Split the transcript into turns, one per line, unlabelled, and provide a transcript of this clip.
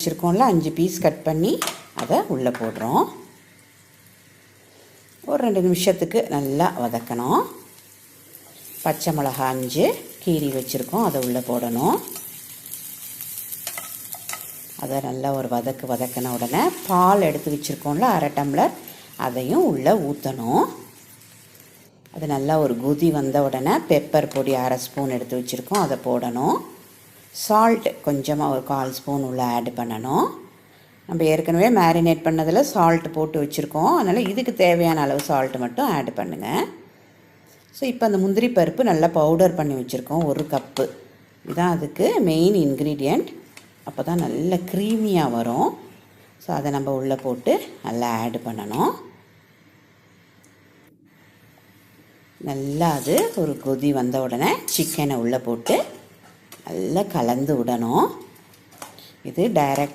வச்சுருக்கோம்ல 5 piece cut பண்ணி அதை உள்ளே போடுறோம். ஒரு 2 நிமிஷத்துக்கு நல்லா வதக்கணும். பச்சை மிளகா 5 கீரி வச்சுருக்கோம், அதை உள்ளே போடணும். அதை நல்லா ஒரு வதக்கின உடனே பால் எடுத்து வச்சுருக்கோம்ல 1/2 டம்ளர், அதையும் உள்ளே ஊற்றணும். அது நல்லா ஒரு கொதி வந்த உடனே பெப்பர் பொடி 1/2 ஸ்பூன் எடுத்து வச்சுருக்கோம், அதை போடணும். சால்ட் கொஞ்சமாக ஒரு 1/4 ஸ்பூன் உள்ளே ஆட் பண்ணணும். நம்ம ஏற்கனவே மேரினேட் பண்ணதில் சால்ட் போட்டு வச்சுருக்கோம், அதனால் இதுக்கு தேவையான அளவு சால்ட்டு மட்டும் ஆட் பண்ணுங்கள். ஸோ இப்போ அந்த முந்திரி பருப்பு நல்லா பவுடர் பண்ணி வச்சுருக்கோம், 1 கப்பு. இதுதான் அதுக்கு மெயின் இன்க்ரீடியண்ட். அப்போ தான் நல்ல க்ரீமியாக வரும். ஸோ அதை நம்ம உள்ளே போட்டு நல்லா ஆட் பண்ணணும். நல்லா அது ஒரு கொதி வந்த உடனே சிக்கனை உள்ளே போட்டு நல்லா கலந்து விடணும். இது டைரக்ட்